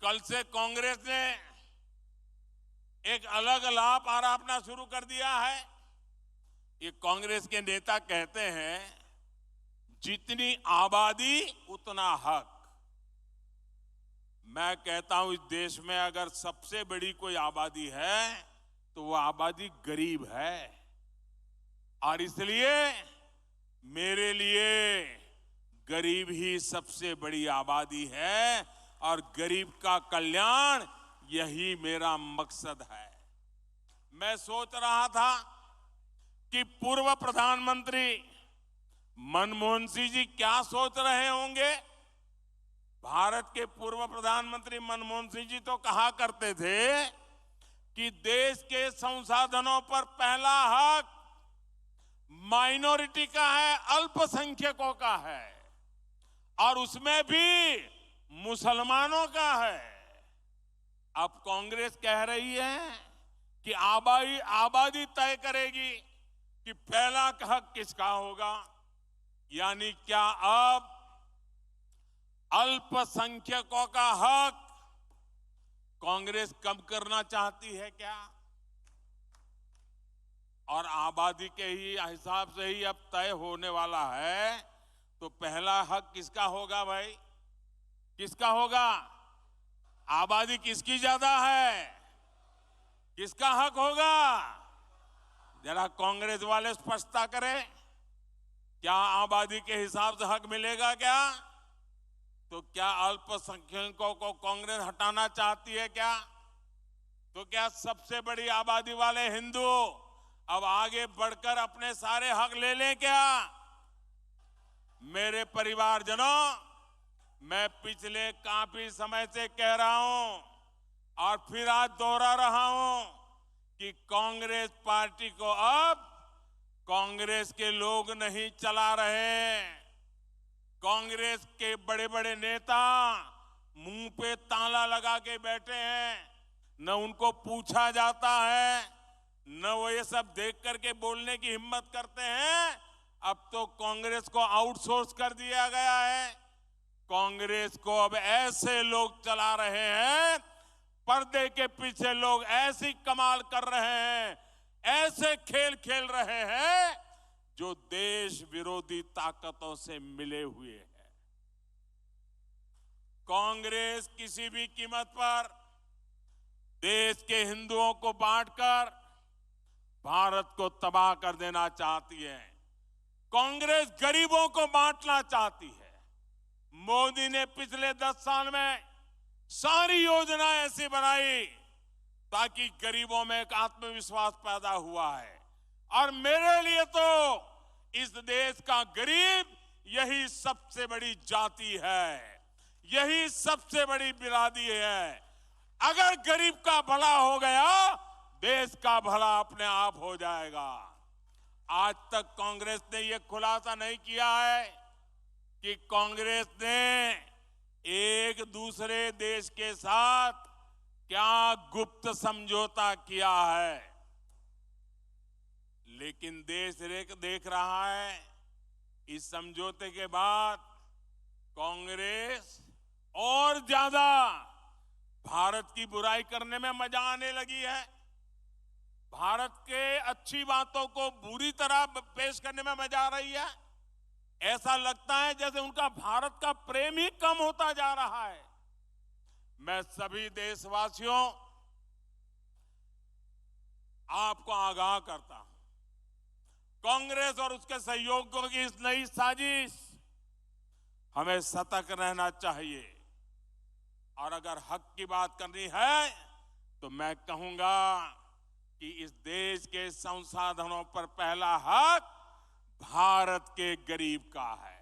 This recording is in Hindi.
कल से कांग्रेस ने एक अलग लाभ आरोपना शुरू कर दिया है। ये कांग्रेस के नेता कहते हैं जितनी आबादी उतना हक। मैं कहता हूं इस देश में अगर सबसे बड़ी कोई आबादी है तो वो आबादी गरीब है, और इसलिए मेरे लिए गरीब ही सबसे बड़ी आबादी है और गरीब का कल्याण यही मेरा मकसद है। मैं सोच रहा था कि पूर्व प्रधानमंत्री मनमोहन सिंह जी क्या सोच रहे होंगे। भारत के पूर्व प्रधानमंत्री मनमोहन सिंह जी तो कहा करते थे कि देश के संसाधनों पर पहला हक माइनॉरिटी का है, अल्पसंख्यकों का है, और उसमें भी मुसलमानों का है। अब कांग्रेस कह रही है कि आबादी तय करेगी कि पहला हक किसका होगा। यानी क्या अब अल्पसंख्यकों का हक कांग्रेस कम करना चाहती है क्या? और आबादी के ही हिसाब से ही अब तय होने वाला है, तो पहला हक किसका होगा भाई? किसका होगा? आबादी किसकी ज्यादा है? किसका हक होगा? जरा कांग्रेस वाले स्पष्टता करें। क्या आबादी के हिसाब से हक मिलेगा क्या? तो क्या अल्पसंख्यकों को कांग्रेस हटाना चाहती है क्या? तो क्या सबसे बड़ी आबादी वाले हिंदू अब आगे बढ़कर अपने सारे हक ले लें क्या? मेरे परिवारजनों, मैं पिछले काफी समय से कह रहा हूं और फिर आज दोहरा रहा हूं कि कांग्रेस पार्टी को अब कांग्रेस के लोग नहीं चला रहे। कांग्रेस के बड़े बड़े नेता मुंह पे ताला लगा के बैठे हैं, न उनको पूछा जाता है, न वो ये सब देख करके बोलने की हिम्मत करते हैं। अब तो कांग्रेस को आउटसोर्स कर दिया गया है। कांग्रेस को अब ऐसे लोग चला रहे हैं, पर्दे के पीछे लोग ऐसी कमाल कर रहे हैं, ऐसे खेल खेल रहे हैं जो देश विरोधी ताकतों से मिले हुए हैं। कांग्रेस किसी भी कीमत पर देश के हिंदुओं को बांटकर भारत को तबाह कर देना चाहती है। कांग्रेस गरीबों को बांटना चाहती है। मोदी ने पिछले 10 साल में सारी योजना ऐसी बनाई ताकि गरीबों में एक आत्मविश्वास पैदा हुआ है। और मेरे लिए तो इस देश का गरीब यही सबसे बड़ी जाति है, यही सबसे बड़ी बिरादरी है। अगर गरीब का भला हो गया, देश का भला अपने आप हो जाएगा। आज तक कांग्रेस ने यह खुलासा नहीं किया है कि कांग्रेस ने एक दूसरे देश के साथ क्या गुप्त समझौता किया है। लेकिन देश देख रहा है इस समझौते के बाद कांग्रेस और ज्यादा भारत की बुराई करने में मजा आने लगी है। भारत के अच्छी बातों को बुरी तरह पेश करने में मजा आ रही है। ऐसा लगता है जैसे उनका भारत का प्रेम ही कम होता जा रहा है। मैं सभी देशवासियों आपको आगाह करता हूं, कांग्रेस और उसके सहयोगियों की इस नई साजिश, हमें सतर्क रहना चाहिए। और अगर हक की बात करनी है तो मैं कहूंगा कि इस देश के संसाधनों पर पहला हक भारत के गरीब का है।